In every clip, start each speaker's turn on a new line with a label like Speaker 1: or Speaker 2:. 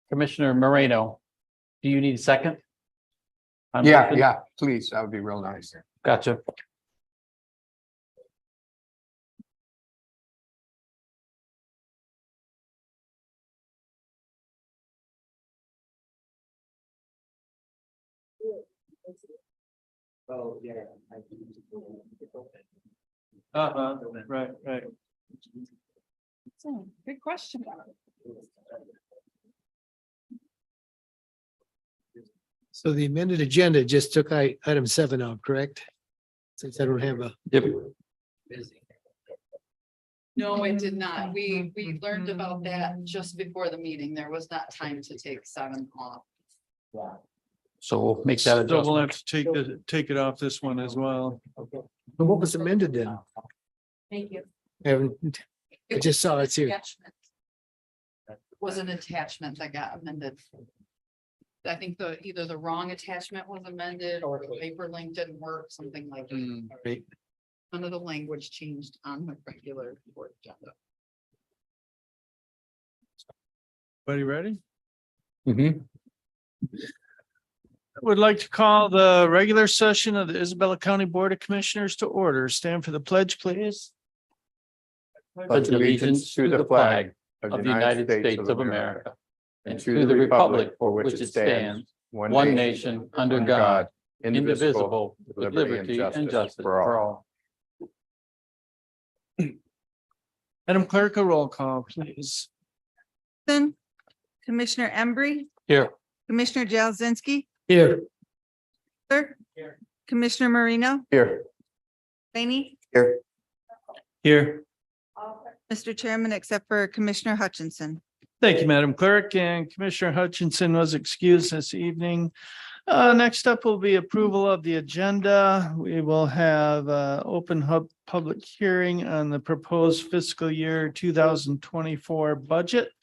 Speaker 1: Commissioner Moreno, do you need a second?
Speaker 2: Yeah, please, that would be real nice.
Speaker 1: Gotcha.
Speaker 3: Oh, yeah.
Speaker 1: Right.
Speaker 4: Good question.
Speaker 5: So the amended agenda just took item 7 out, correct? Since I don't have a,
Speaker 1: Yep.
Speaker 4: No, it did not. We learned about that just before the meeting. There was not time to take 7 off.
Speaker 1: So we'll make that
Speaker 6: So we'll have
Speaker 1: adjustment.
Speaker 6: to take it off this one as well.
Speaker 5: but what was amended then?
Speaker 4: Thank you.
Speaker 5: I haven't, I just saw it's here.
Speaker 4: Was an attachment that got amended. I think either the wrong attachment was amended or the paper link didn't work, something like that.
Speaker 5: Right.
Speaker 4: None of the language changed on the regular board agenda.
Speaker 6: Everybody ready?
Speaker 1: Mhm.
Speaker 6: Would like to call the regular session of the Isabella County Board of Commissioners to order. Stand for the pledge, please.
Speaker 1: Pledge allegiance to the flag of the United States of America and to the republic for which it stands, one nation, under God, indivisible, with liberty and justice for all.
Speaker 6: Madam Clerk, a roll call, please.
Speaker 7: Commissioner Embry,
Speaker 1: Here.
Speaker 7: Commissioner Jazinski,
Speaker 5: Here,
Speaker 7: Commissioner Marino,
Speaker 2: Here.
Speaker 7: Laney,
Speaker 6: Here.
Speaker 7: Mr. Chairman, except for Commissioner Hutchinson.
Speaker 6: Thank you, Madam Clerk, and Commissioner Hutchinson was excused this evening. Next up will be approval of the agenda. We will have open public hearing on the proposed fiscal year 2024 budget.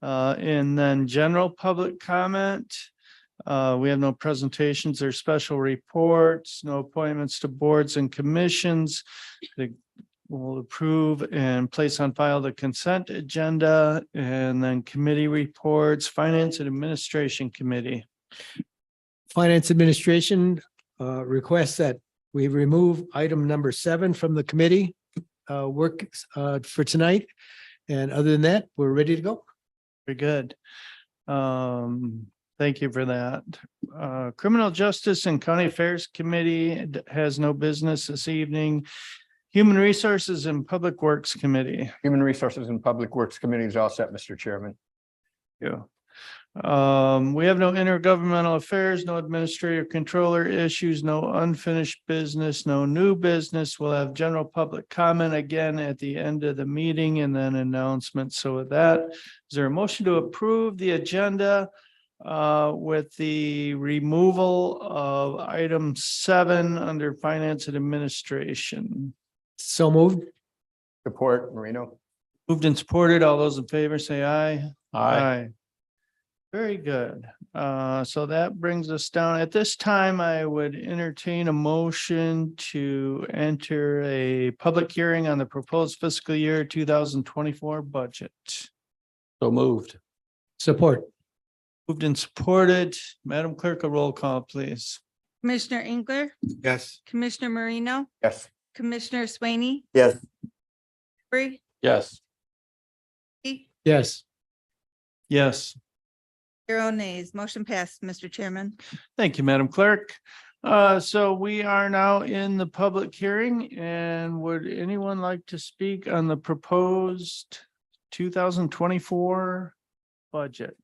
Speaker 6: And then general public comment. We have no presentations or special reports, no appointments to boards and commissions. We'll approve and place on file the consent agenda and then committee reports, Finance and Administration Committee.
Speaker 5: Finance Administration requests that we remove item number 7 from the committee work for tonight. And other than that, we're ready to go.
Speaker 6: Very good. Thank you for that. Criminal Justice and County Affairs Committee has no business this evening. Human Resources and Public Works Committee.
Speaker 2: Human Resources and Public Works Committee is all set, Mr. Chairman.
Speaker 6: Yeah. We have no intergovernmental affairs, no administrative controller issues, no unfinished business, no new business. We'll have general public comment again at the end of the meeting and then announcements. So with that, is there a motion to approve the agenda with the removal of item 7 under Finance and Administration?
Speaker 5: So moved.
Speaker 2: Support, Marino.
Speaker 6: Moved and supported. All those in favor say aye.
Speaker 1: Aye.
Speaker 6: Very good. So that brings us down. At this time, I would entertain a motion to enter a public hearing on the proposed fiscal year 2024 budget.
Speaker 1: So moved.
Speaker 5: Support.
Speaker 6: Moved and supported. Madam Clerk, a roll call, please.
Speaker 7: Commissioner Engler,
Speaker 2: Yes.
Speaker 7: Commissioner Marino,
Speaker 2: Yes.
Speaker 7: Commissioner Swaney,
Speaker 2: Yes.
Speaker 7: Embry,
Speaker 1: Yes.
Speaker 5: Yes.
Speaker 6: Yes.
Speaker 7: 0 nays. Motion passed, Mr. Chairman.
Speaker 6: Thank you, Madam Clerk. So we are now in the public hearing, and would anyone like to speak on the proposed 2024 budget?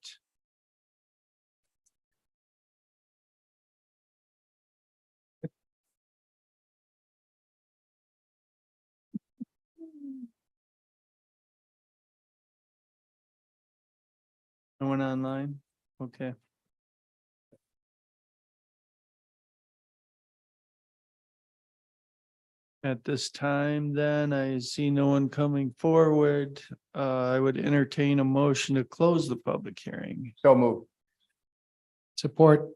Speaker 6: No one online? Okay. At this time, then I see no one coming forward. I would entertain a motion to close the public hearing.
Speaker 2: So move.
Speaker 5: Support.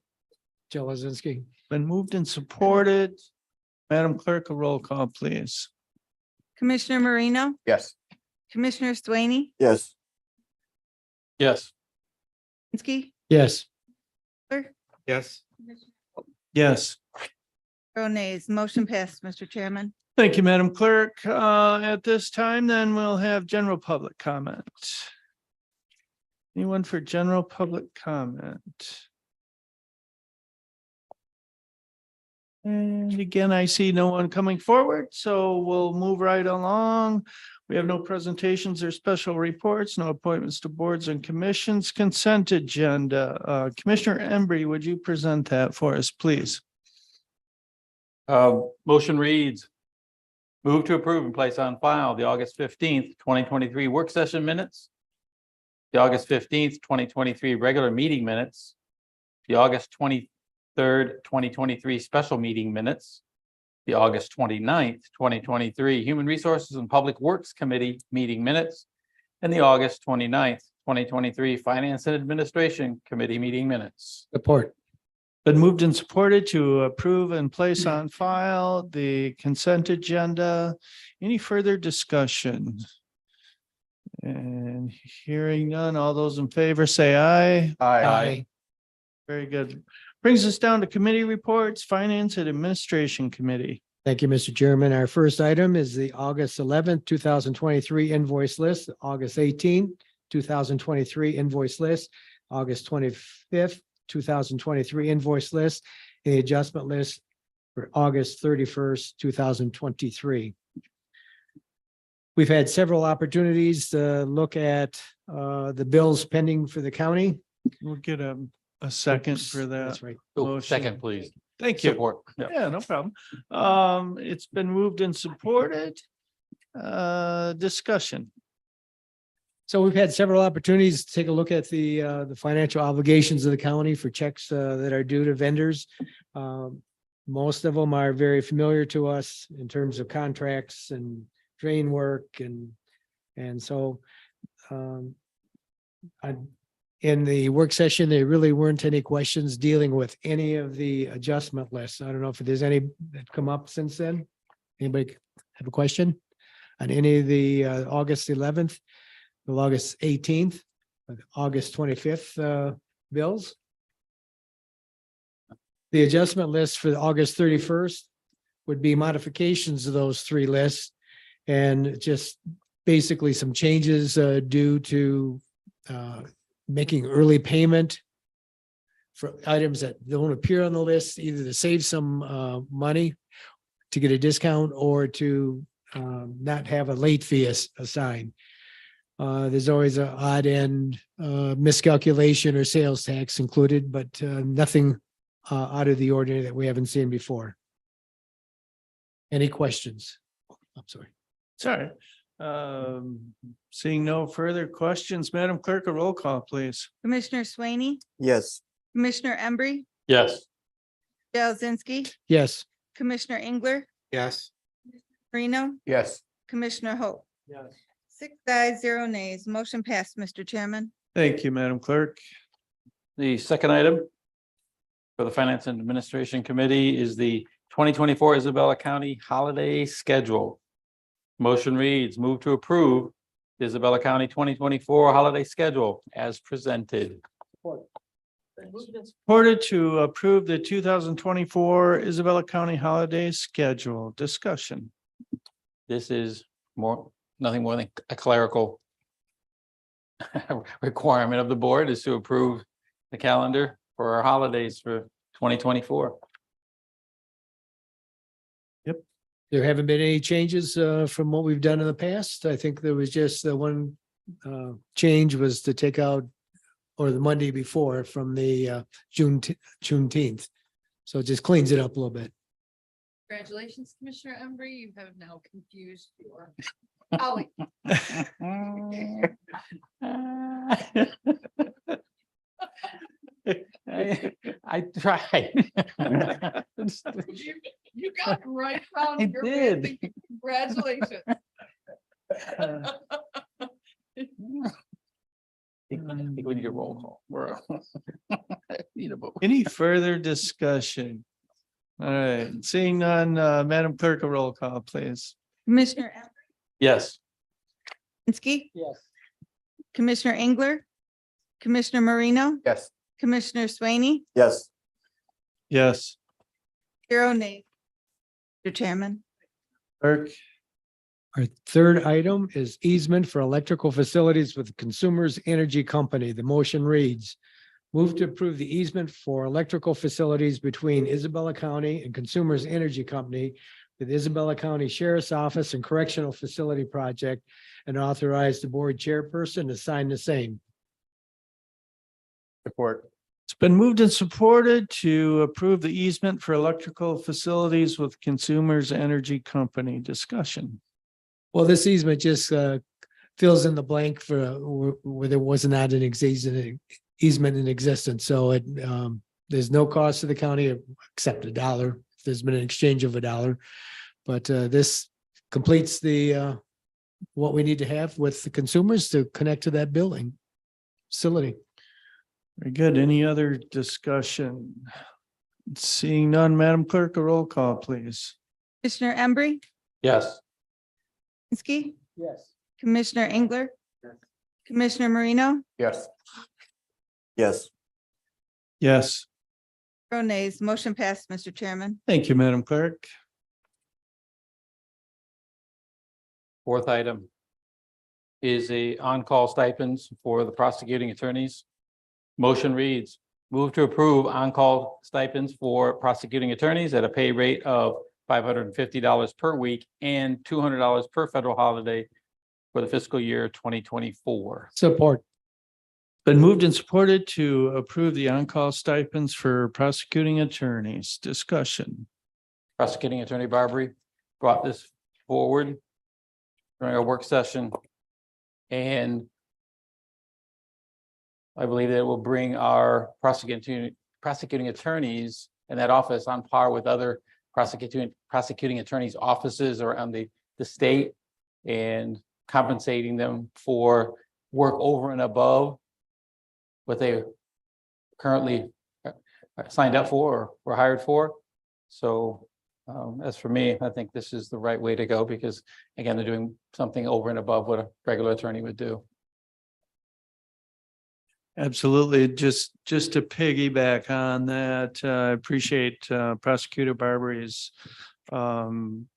Speaker 5: Joe Lazinski.
Speaker 6: Been moved and supported. Madam Clerk, a roll call, please.
Speaker 7: Commissioner Marino,
Speaker 2: Yes.
Speaker 7: Commissioner Swaney,
Speaker 2: Yes.
Speaker 1: Yes.
Speaker 7: Zinsky,
Speaker 5: Yes.
Speaker 2: Yes.
Speaker 6: Yes.
Speaker 7: 0 nays, motion passed, Mr. Chairman.
Speaker 6: Thank you, Madam Clerk. At this time, then we'll have general public comment. Anyone for general public comment? And again, I see no one coming forward, so we'll move right along. We have no presentations or special reports, no appointments to boards and commissions, consent agenda. Commissioner Embry, would you present that for us, please?
Speaker 1: Motion reads. Move to approve and place on file the August 15th, 2023 work session minutes. The August 15th, 2023 regular meeting minutes. The August 23rd, 2023 special meeting minutes. The August 29th, 2023 Human Resources and Public Works Committee meeting minutes. And the August 29th, 2023 Finance and Administration Committee meeting minutes.
Speaker 5: Support.
Speaker 6: Been moved and supported to approve and place on file the consent agenda. Any further discussion? And hearing none, all those in favor say aye.
Speaker 1: Aye.
Speaker 6: Very good. Brings us down to committee reports, Finance and Administration Committee.
Speaker 5: Thank you, Mr. Chairman. Our first item is the August 11th, 2023 invoice list, August 18th, 2023 invoice list, August 25th, 2023 invoice list, and the adjustment list for August 31st, 2023. We've had several opportunities to look at the bills pending for the county.
Speaker 6: We'll get a second for that.
Speaker 5: That's right.
Speaker 1: Second, please.
Speaker 6: Thank you.
Speaker 1: Support. Yeah.
Speaker 6: Yeah, no problem. It's been moved and supported. Discussion.
Speaker 5: So we've had several opportunities to take a look at the financial obligations of the county for checks that are due to vendors. Most of them are very familiar to us in terms of contracts and drain work and so in the work session, there really weren't any questions dealing with any of the adjustment lists. I don't know if there's any that come up since then. Anybody have a question on any of the August 11th? The August 18th, or the August 25th bills. The adjustment list for the August 31st would be modifications of those three lists and just basically some changes due to making early payment for items that don't appear on the list, either to save some money to get a discount or to not have a late fee assigned. There's always an odd end miscalculation or sales tax included, but nothing out of the ordinary that we haven't seen before. Any questions? I'm sorry.
Speaker 6: Sorry. Seeing no further questions, Madam Clerk, a roll call, please.
Speaker 7: Commissioner Swaney,
Speaker 2: Yes.
Speaker 7: Commissioner Embry,
Speaker 1: Yes.
Speaker 7: Dale Zinsky,
Speaker 5: Yes.
Speaker 7: Commissioner Engler,
Speaker 2: Yes.
Speaker 7: Reno,
Speaker 2: Yes.
Speaker 7: Commissioner Hope.
Speaker 6: Yes.
Speaker 7: 6 ayes, 0 nays, motion passed, Mr. Chairman.
Speaker 6: Thank you, Madam Clerk.
Speaker 1: The second item for the Finance and Administration Committee is the 2024 Isabella County holiday schedule. Motion reads, move to approve the Isabella County 2024 holiday schedule as presented.
Speaker 6: Supported to approve the 2024 Isabella County holiday schedule. Discussion.
Speaker 1: This is nothing more than a clerical requirement of the board is to approve the calendar for our holidays for 2024.
Speaker 5: There haven't been any changes from what we've done in the past. I think there was just the one change was to take out or the Monday before from the Juneteenth. So it just cleans it up a little bit.
Speaker 4: Congratulations, Commissioner Embry. You have now confused your colleague.
Speaker 1: I tried.
Speaker 4: You got it right around.
Speaker 1: I
Speaker 4: your
Speaker 1: did.
Speaker 4: way. Congratulations.
Speaker 1: I think we need a roll call. Need a vote.
Speaker 6: Any further discussion? All right, seeing none, Madam Clerk, a roll call, please.
Speaker 7: Commissioner
Speaker 1: Yes.
Speaker 7: Zinsky,
Speaker 5: Yes.
Speaker 7: Commissioner Engler, Commissioner Marino,
Speaker 2: Yes.
Speaker 7: Commissioner Swaney,
Speaker 2: Yes.
Speaker 6: Yes.
Speaker 7: 0 nays. Mr. Chairman,
Speaker 6: Clerk,
Speaker 5: Our third item is easement for electrical facilities with Consumers Energy Company. The motion reads, move to approve the easement for electrical facilities between Isabella County and Consumers Energy Company with Isabella County Sheriff's Office and Correctional Facility Project, and authorize the board chairperson to sign the same.
Speaker 2: Support.
Speaker 6: it's been moved and supported to approve the easement for electrical facilities with Consumers Energy Company. Discussion.
Speaker 5: Well, this easement just fills in the blank for where there was not an easement in existence. So there's no cost to the county except $1. If there's been an exchange of $1. But this completes the what we need to have with the consumers to connect to that building facility.
Speaker 6: Very good. Any other discussion? Seeing none, Madam Clerk, a roll call, please.
Speaker 7: Commissioner Embry,
Speaker 1: Yes.
Speaker 7: Ski,
Speaker 5: Yes.
Speaker 7: Commissioner Engler, Commissioner Marino,
Speaker 2: Yes. Yes.
Speaker 6: Yes.
Speaker 7: 0 nays. Motion passed, Mr. Chairman.
Speaker 6: Thank you, Madam Clerk.
Speaker 1: Fourth item is a on-call stipends for the prosecuting attorneys. Motion reads, move to approve on-call stipends for prosecuting attorneys at a pay rate of $550 per week and $200 per federal holiday for the fiscal year 2024.
Speaker 5: Support.
Speaker 6: Been moved and supported to approve the on-call stipends for prosecuting attorneys. Discussion.
Speaker 1: Prosecuting Attorney Barbary brought this forward during our work session. And I believe that it will bring our prosecuting attorneys in that office on par with other prosecuting attorneys' offices around the state, and compensating them for work over and above what they currently signed up for or were hired for. So as for me, I think this is the right way to go because, again, they're doing something over and above what a regular attorney would do.
Speaker 6: Absolutely. Just to piggyback on that, I appreciate Prosecutor Barbary's kind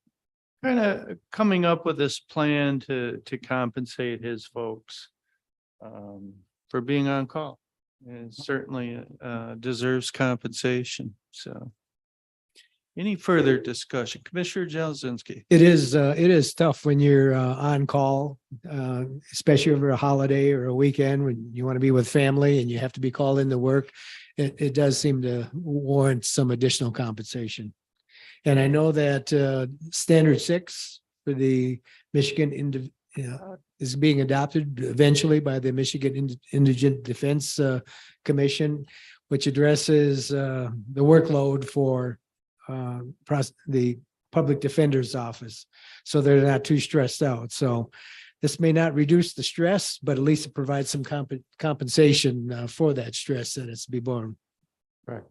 Speaker 6: of coming up with this plan to compensate his folks for being on call. And certainly deserves compensation. So any further discussion? Commissioner Jazinski.
Speaker 5: It is tough when you're on call, especially over a holiday or a weekend when you want to be with family and you have to be called into work. It does seem to warrant some additional compensation. And I know that Standard 6 for the Michigan is being adopted eventually by the Michigan Indigent Defense Commission, which addresses the workload for the public defender's office, so they're not too stressed out. So this may not reduce the stress, but at least it provides some compensation for that stress that is to be borne.
Speaker 1: Right.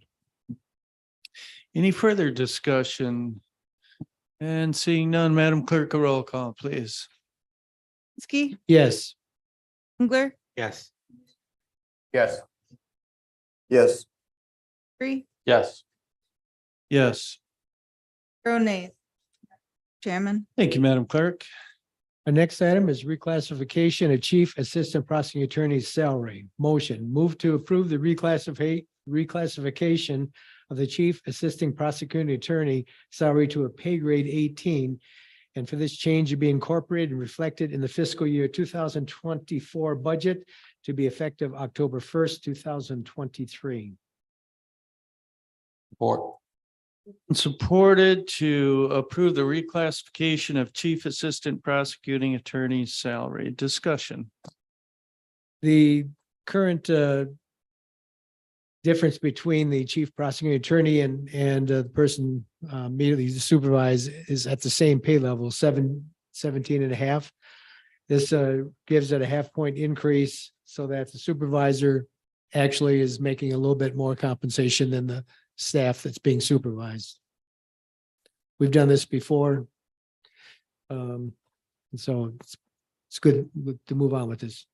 Speaker 6: Any further discussion? And seeing none, Madam Clerk, a roll call, please.
Speaker 7: Ski,
Speaker 5: Yes.
Speaker 7: Engler,
Speaker 2: Yes. Yes. Yes.
Speaker 7: Embry,
Speaker 1: Yes.
Speaker 6: Yes.
Speaker 7: 0 nays. Chairman,
Speaker 6: Thank you, Madam Clerk.
Speaker 5: Our next item is reclassification of Chief Assistant Prosecuting Attorney's salary. Motion, move to approve the reclassification of the Chief Assisting Prosecuting Attorney salary to a pay grade 18. And for this change to be incorporated and reflected in the fiscal year 2024 budget to be effective October 1st, 2023.
Speaker 1: Support.
Speaker 6: Supported to approve the reclassification of Chief Assistant Prosecuting Attorney's salary. Discussion.
Speaker 5: The current difference between the chief prosecuting attorney and the person immediately supervised is at the same pay level, 17.5. This gives it a 0.5 point increase so that the supervisor actually is making a little bit more compensation than the staff that's being supervised. We've done this before. And so it's good to move on with this.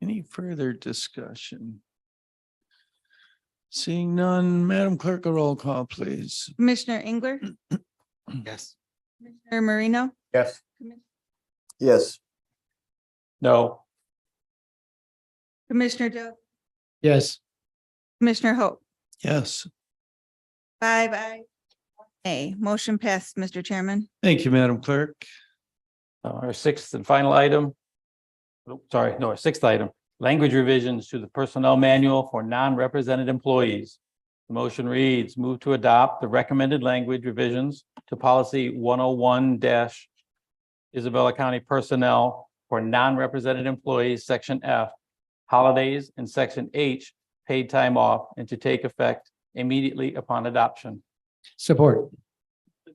Speaker 6: Any further discussion? Seeing none, Madam Clerk, a roll call, please.
Speaker 7: Commissioner Engler,
Speaker 2: Yes.
Speaker 7: Commissioner Marino,
Speaker 2: Yes.
Speaker 3: Yes.
Speaker 1: No.
Speaker 7: Commissioner Joe,
Speaker 5: Yes.
Speaker 7: Commissioner Hope.
Speaker 6: Yes.
Speaker 7: 5 ayes. A motion passed, Mr. Chairman.
Speaker 6: Thank you, Madam Clerk.
Speaker 1: Our sixth and final item. Our sixth item, language revisions to the personnel manual for non-represented employees. The motion reads, move to adopt the recommended language revisions to policy 101 Isabella County personnel for non-represented employees, section F, holidays, and section H, paid time off, and to take effect immediately upon adoption.
Speaker 5: Support.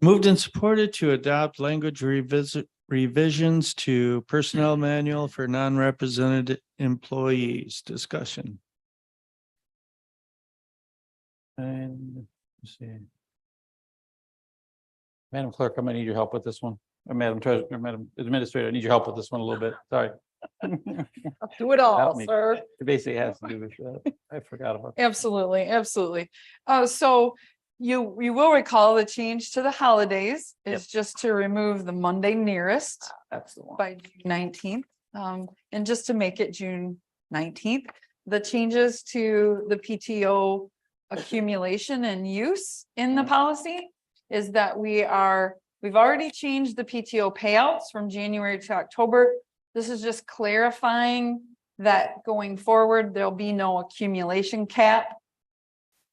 Speaker 6: Moved and supported to adopt language revisions to personnel manual for non-represented employees. Discussion.
Speaker 1: And let's see. Madam Clerk, I'm gonna need your help with this one. Or Madam Treasurer, or Madam Administrator, I need your help with this one a little bit. Sorry.
Speaker 4: Do it all,
Speaker 1: Help me.
Speaker 4: sir.
Speaker 1: It basically has to do with that. I forgot about that.
Speaker 8: Absolutely, absolutely. So you will recall the change to the holidays is just to remove the Monday nearest
Speaker 1: That's the one.
Speaker 8: by June 19th. And just to make it June 19th, the changes to the PTO accumulation and use in the policy is that we've already changed the PTO payouts from January to October. This is just clarifying that going forward, there'll be no accumulation cap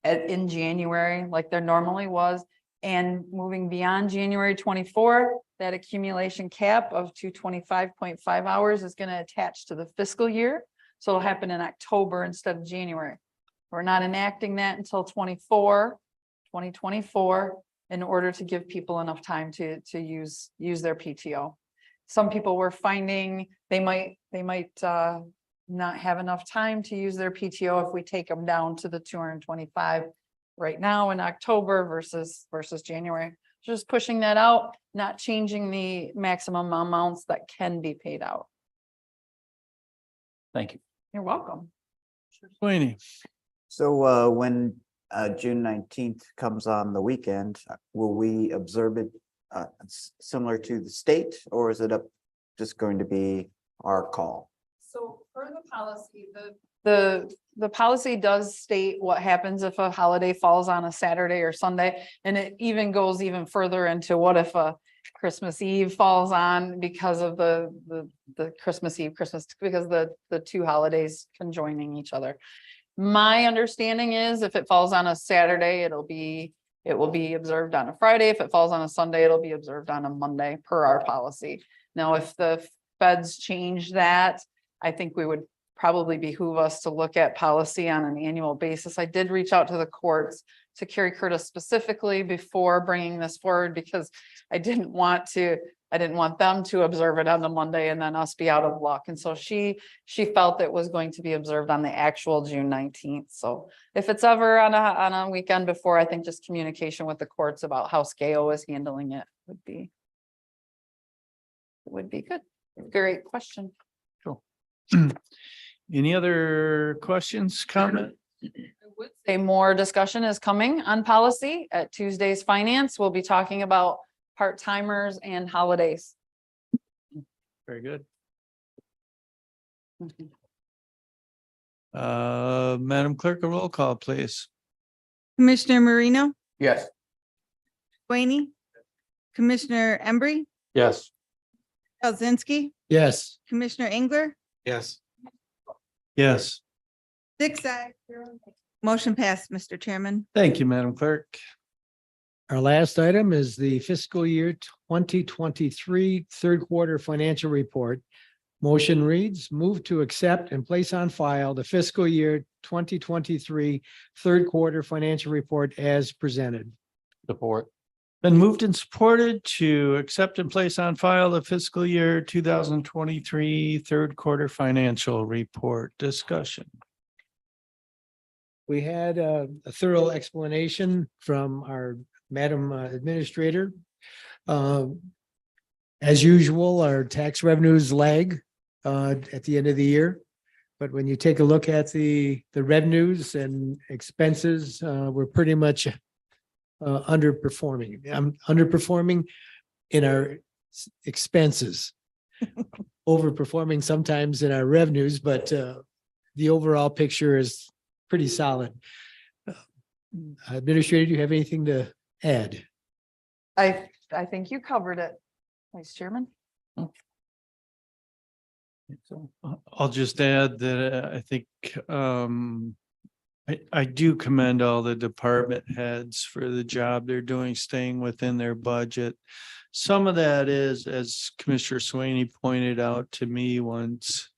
Speaker 8: in January like there normally was. And moving beyond January 24, that accumulation cap of 225.5 hours is going to attach to the fiscal year. So it'll happen in October instead of January. We're not enacting that until 2024 in order to give people enough time to use their PTO. Some people were finding they might not have enough time to use their PTO if we take them down to the 225 right now in October versus January. Just pushing that out, not changing the maximum amounts that can be paid out.
Speaker 1: Thank you.
Speaker 8: You're welcome.
Speaker 6: Sweeney.
Speaker 3: So when June 19th comes on the weekend, will we observe it similar to the state, or is it just going to be our call?
Speaker 8: So for the policy, the policy does state what happens if a holiday falls on a Saturday or Sunday. And it even goes even further into what if a Christmas Eve falls on because of the Christmas Eve, because the two holidays conjoining each other. My understanding is if it falls on a Saturday, it will be observed on a Friday. If it falls on a Sunday, it'll be observed on a Monday per our policy. Now, if the feds change that, I think we would probably behoove us to look at policy on an annual basis. I did reach out to the courts, to Carrie Curtis specifically before bringing this forward, because I didn't want them to observe it on the Monday and then us be out of luck. And so she felt it was going to be observed on the actual June 19th. So if it's ever on a weekend before, I think just communication with the courts about how SCAO is handling it would be good. Great question.
Speaker 6: Any other questions, comment?
Speaker 8: I would say more discussion is coming on policy at Tuesday's finance. We'll be talking about part-timers and holidays.
Speaker 6: Very good.
Speaker 8: Mhm.
Speaker 6: Madam Clerk, a roll call, please.
Speaker 7: Commissioner Marino,
Speaker 2: Yes.
Speaker 7: Sweeney, Commissioner Embry,
Speaker 1: Yes.
Speaker 7: Elzinski,
Speaker 5: Yes.
Speaker 7: Commissioner Engler,
Speaker 2: Yes.
Speaker 6: Yes.
Speaker 7: 6 ayes. Motion passed, Mr. Chairman.
Speaker 6: Thank you, Madam Clerk.
Speaker 5: Our last item is the fiscal year 2023 third quarter financial report. Motion reads, move to accept and place on file the fiscal year 2023 third quarter financial report as presented.
Speaker 1: Support.
Speaker 6: Been moved and supported to accept and place on file the fiscal year 2023 third quarter financial report. Discussion.
Speaker 5: We had a thorough explanation from our Madam Administrator. As usual, our tax revenues lag at the end of the year. But when you take a look at the revenues and expenses, we're pretty much underperforming. I'm underperforming in our expenses. Overperforming sometimes in our revenues, but the overall picture is pretty solid. Administrator, do you have anything to add?
Speaker 8: I think you covered it, Vice Chairman.
Speaker 6: So I'll just add that I think I do commend all the department heads for the job they're doing, staying within their budget. Some of that is, as Commissioner Swaney pointed out to me once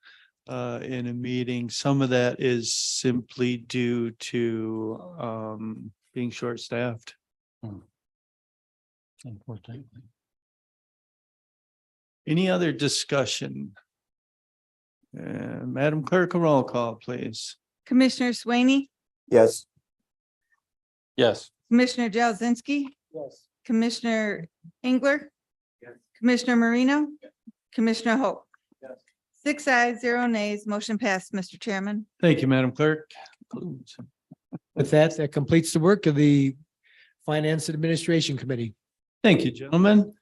Speaker 6: in a meeting, some of that is simply due to being short-staffed.
Speaker 1: Unfortunately.
Speaker 6: Any other discussion? Madam Clerk, a roll call, please.
Speaker 7: Commissioner Swaney,
Speaker 3: Yes.
Speaker 1: Yes.
Speaker 7: Commissioner Jazinski,
Speaker 5: Yes.
Speaker 7: Commissioner Engler, Commissioner Marino, Commissioner Hope. 6 ayes, 0 nays, motion passed, Mr. Chairman.
Speaker 6: Thank you, Madam Clerk.
Speaker 5: With that, that completes the work of the Finance and Administration Committee.
Speaker 6: Thank you, gentlemen.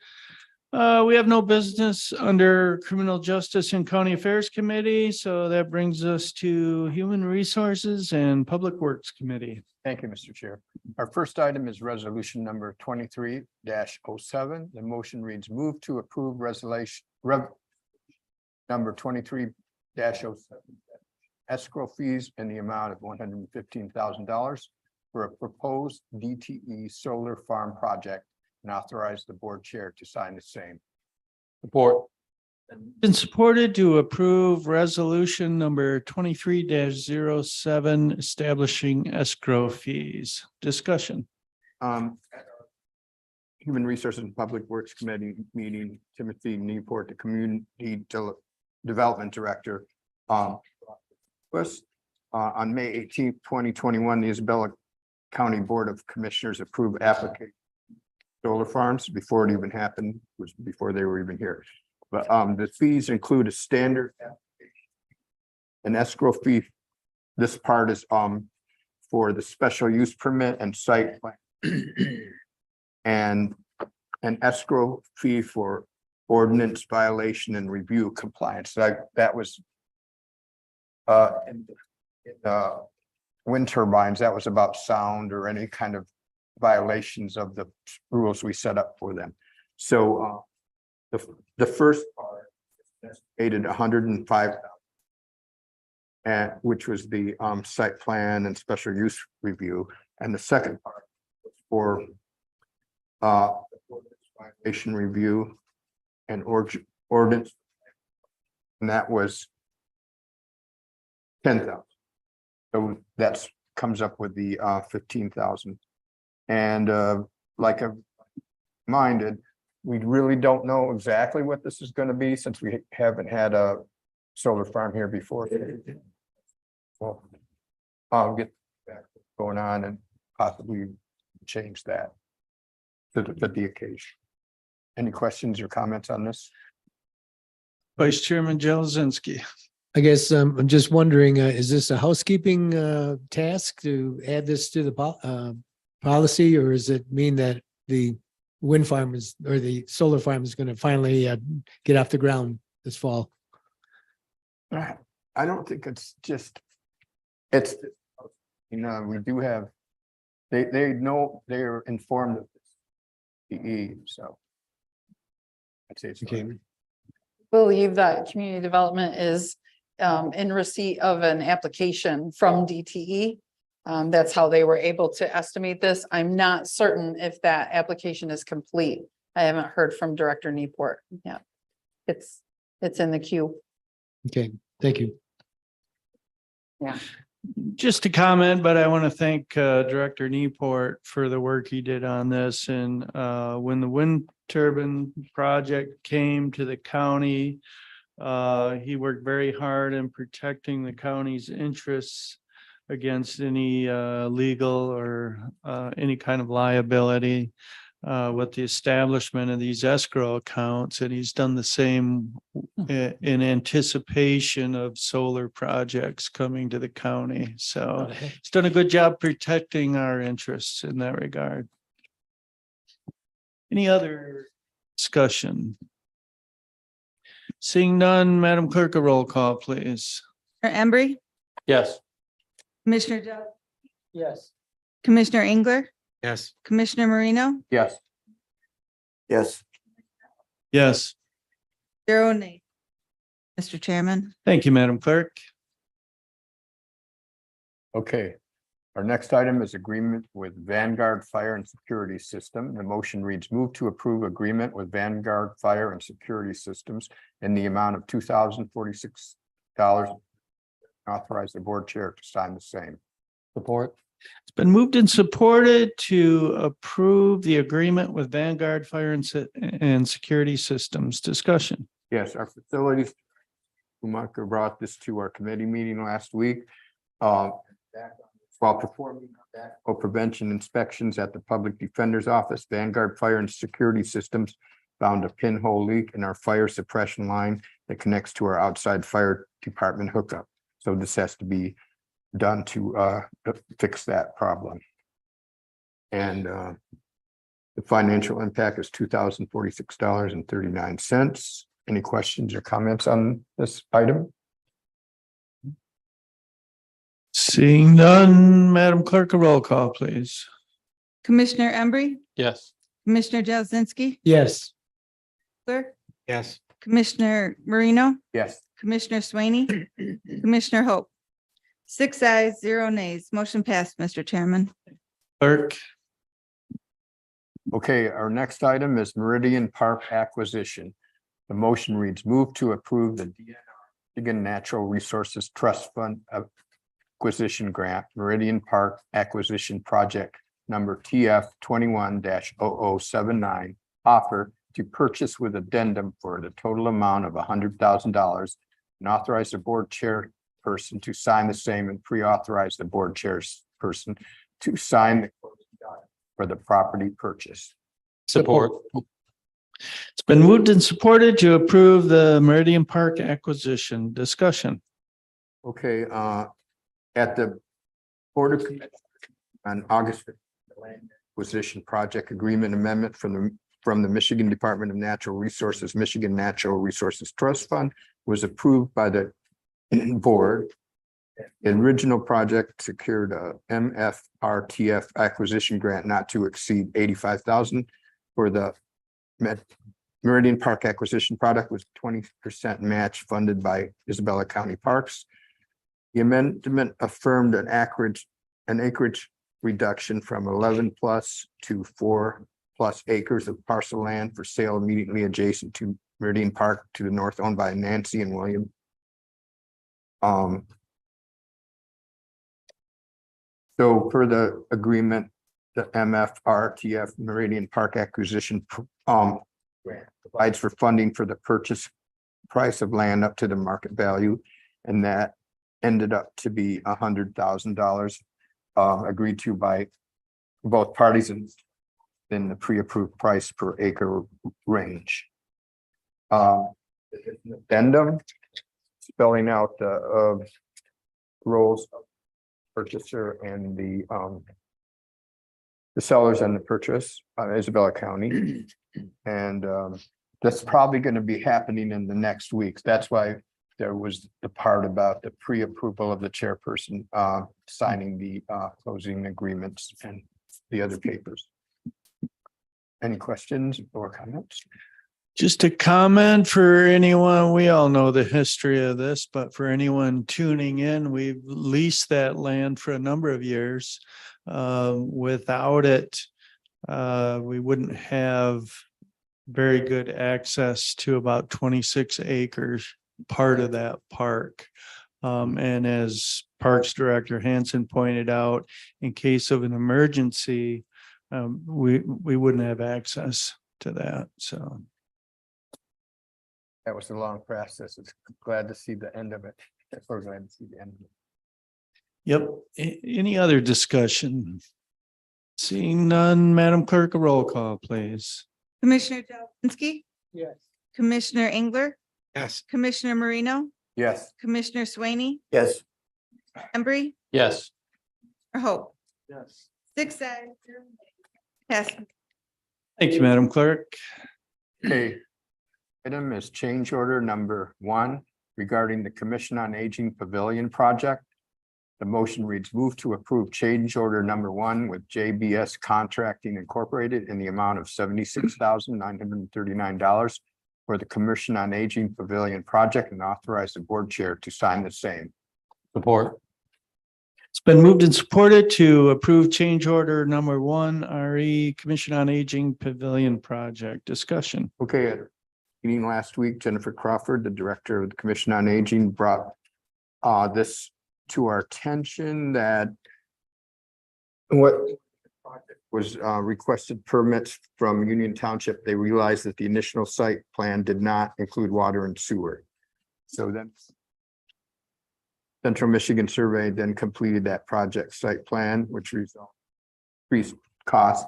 Speaker 6: We have no business under Criminal Justice and County Affairs Committee, so that brings us to Human Resources and Public Works Committee.
Speaker 2: Thank you, Mr. Chair. Our first item is resolution number 23-07. The motion reads, move to approve resolution number 23-07. Escrow fees in the amount of $115,000 for a proposed DTE solar farm project, and authorize the board chair to sign the same.
Speaker 1: Support.
Speaker 6: Been supported to approve resolution number 23-07, establishing escrow fees. Discussion.
Speaker 2: Human Resources and Public Works Committee meeting, Timothy Newport, the Community Development Director. Was on May 18th, 2021, the Isabella County Board of Commissioners approved application solar farms before it even happened, was before they were even here. But the fees include a standard application, an escrow fee. This part is for the special use permit and site plan, and an escrow fee for ordinance violation and review compliance. That was in wind turbines. That was about sound or any kind of violations of the rules we set up for them. So the first part is estimated 105,000, and which was the site plan and special use review, and the second part was for violation review and ordinance, and that was 10,000. So that's comes up with the 15,000. And like I minded, we really don't know exactly what this is going to be, since we haven't had a solar farm here before. Well, I'll get that going on and possibly change that to the occasion. Any questions or comments on this?
Speaker 6: Vice Chairman Jazinski.
Speaker 5: I guess I'm just wondering, is this a housekeeping task to add this to the policy, or does it mean that the wind farm is, or the solar farm is going to finally get off the ground this fall?
Speaker 2: I don't think it's just, it's, we do have, they know, they're informed of this PE, so I'd say it's okay.
Speaker 8: Believe that community development is in receipt of an application from DTE. That's how they were able to estimate this. I'm not certain if that application is complete. I haven't heard from Director Newport. Yeah, it's in the queue.
Speaker 5: Okay, thank you.
Speaker 8: Yeah.
Speaker 6: Just a comment, but I want to thank Director Newport for the work he did on this. And when the wind turbine project came to the county, he worked very hard in protecting the county's interests against any legal or any kind of liability. with the establishment of these escrow accounts, and he's done the same in anticipation of solar projects coming to the county. So he's done a good job protecting our interests in that regard. Any other discussion? Seeing none, Madam Clerk, a roll call, please.
Speaker 7: Commissioner Embry,
Speaker 1: Yes.
Speaker 7: Commissioner Del,
Speaker 5: Yes.
Speaker 7: Commissioner Engler,
Speaker 2: Yes.
Speaker 7: Commissioner Marino,
Speaker 2: Yes.
Speaker 3: Yes,
Speaker 6: Yes,
Speaker 7: 0 nay. Mr. Chairman.
Speaker 6: thank you, Madam Clerk.
Speaker 2: Okay. Our next item is agreement with Vanguard Fire and Security System. The motion reads, move to approve agreement with Vanguard Fire and Security Systems in the amount of $2,046. Authorize the board chair to sign the same.
Speaker 1: Support.
Speaker 6: It's been moved and supported to approve the agreement with Vanguard Fire and Security Systems. Discussion.
Speaker 2: Yes, our facilities. Schumacher brought this to our committee meeting last week. While performing backflow prevention inspections at the Public Defender's Office, Vanguard Fire and Security Systems found a pinhole leak in our fire suppression line that connects to our outside fire department hookup. So this has to be done to fix that problem. And the financial impact is $2,046.39. Any questions or comments on this item?
Speaker 6: Seeing none, Madam Clerk, a roll call, please.
Speaker 7: Commissioner Embry,
Speaker 1: Yes.
Speaker 7: Commissioner Jazinski,
Speaker 5: Yes.
Speaker 7: Engler,
Speaker 2: Yes.
Speaker 7: Commissioner Marino,
Speaker 2: Yes.
Speaker 7: Commissioner Swaney, Commissioner Hope. 6 ayes, 0 nays. Motion passed, Mr. Chairman.
Speaker 6: Clerk.
Speaker 2: Okay, our next item is Meridian Park acquisition. The motion reads, move to approve the DNR Michigan Natural Resources Trust Fund acquisition grant, Meridian Park Acquisition Project number TF 21-0079, offer to purchase with addendum for the total amount of $100,000 and authorize the board chairperson to sign the same and pre-authorize the board chairperson to sign the closing document for the property purchase.
Speaker 1: Support.
Speaker 6: It's been moved and supported to approve the Meridian Park acquisition. Discussion.
Speaker 2: Okay, at the Board of Commissioners on August 5th, the land acquisition project agreement amendment from the Michigan Department of Natural Resources, Michigan Natural Resources Trust Fund was approved by the board. The original project secured a MFRTF acquisition grant not to exceed $85,000 for the Meridian Park acquisition product was 20% match funded by Isabella County Parks. The amendment affirmed an acreage reduction from 11 plus to 4+ acres of parcel land for sale immediately adjacent to Meridian Park to the north, owned by Nancy and William. So for the agreement, the MFRTF Meridian Park acquisition grant provides for funding for the purchase price of land up to the market value, and that ended up to be $100,000 agreed to by both parties and in the pre-approved price per acre range. Addendum spelling out the roles of purchaser and the sellers and the purchase, Isabella County. And that's probably going to be happening in the next weeks. That's why there was the part about the pre-approval of the chairperson signing the closing agreements and the other papers. Any questions or comments?
Speaker 6: Just a comment for anyone, we all know the history of this, but for anyone tuning in, we've leased that land for a number of years. Without it, we wouldn't have very good access to about 26 acres, part of that park. And as Parks Director Hanson pointed out, in case of an emergency, we wouldn't have access to that, so.
Speaker 2: That was a long process. It's glad to see the end of it. We're glad to see the end of it.
Speaker 6: Yep. Any other discussion? Seeing none, Madam Clerk, a roll call, please.
Speaker 7: Commissioner Jelsinski,
Speaker 5: Yes.
Speaker 7: Commissioner Engler,
Speaker 5: Yes.
Speaker 7: Commissioner Marino,
Speaker 2: Yes.
Speaker 7: Commissioner Swaney,
Speaker 3: Yes.
Speaker 7: Embry,
Speaker 1: Yes.
Speaker 7: or Hope.
Speaker 6: Yes.
Speaker 7: 6 ayes, 0 nays. Pass.
Speaker 6: Thank you, Madam Clerk.
Speaker 2: Okay. Item is change order number 1 regarding the Commission on Aging Pavilion Project. The motion reads, move to approve change order number 1 with JBS Contracting Incorporated in the amount of $76,939 for the Commission on Aging Pavilion Project and authorize the board chair to sign the same.
Speaker 1: Support.
Speaker 6: It's been moved and supported to approve change order number 1, RE Commission on Aging Pavilion Project. Discussion.
Speaker 2: Okay, at a meeting last week, Jennifer Crawford, the Director of the Commission on Aging, brought this to our attention that what was requested permits from Union Township, they realized that the initial site plan did not include water and sewer. So then Central Michigan Survey then completed that project site plan, which resulted increased cost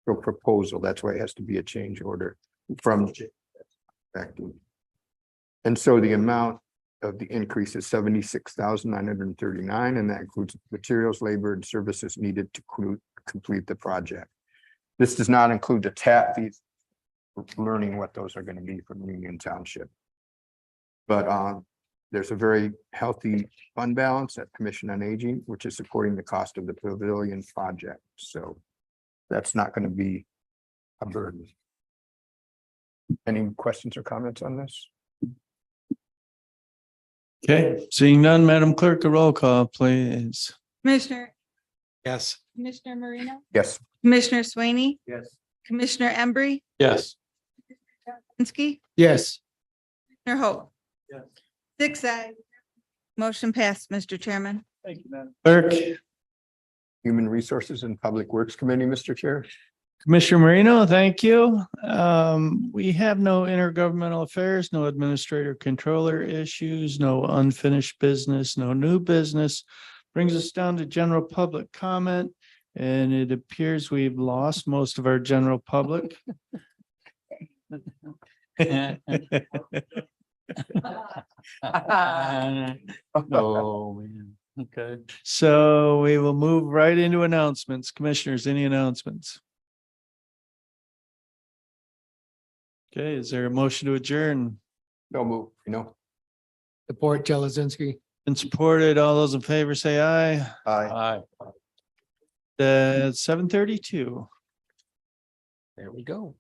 Speaker 2: for proposal. That's why it has to be a change order from. And so the amount of the increase is $76,939, and that includes materials, labor, and services needed to complete the project. This does not include the tap fees. We're learning what those are going to be from Union Township. But there's a very healthy fund balance at Commission on Aging, which is supporting the cost of the pavilion project. So that's not going to be a burden. Any questions or comments on this?
Speaker 6: Okay, seeing none, Madam Clerk, a roll call, please.
Speaker 7: Commissioner,
Speaker 5: Yes.
Speaker 7: Commissioner Marino,
Speaker 2: Yes.
Speaker 7: Commissioner Swaney,
Speaker 5: Yes.
Speaker 7: Commissioner Embry,
Speaker 1: Yes.
Speaker 7: Jelsinski,
Speaker 5: Yes.
Speaker 7: Commissioner Hope.
Speaker 6: Yes.
Speaker 7: 6 ayes. Motion passed, Mr. Chairman.
Speaker 6: Thank you, Madam Clerk.
Speaker 2: Human Resources and Public Works Committee, Mr. Chair.
Speaker 6: Commissioner Marino, thank you. We have no intergovernmental affairs, no administrator controller issues, no unfinished business, no new business. Brings us down to general public comment, and it appears we've lost most of our general public.
Speaker 1: Oh, man. Okay.
Speaker 6: So we will move right into announcements. Commissioners, any announcements? Okay, is there a motion to adjourn?
Speaker 2: No move,
Speaker 5: Support Jelsinski.
Speaker 6: Been supported. All those in favor say aye.
Speaker 2: Aye.
Speaker 1: Aye.
Speaker 6: 7:32.
Speaker 1: There we go.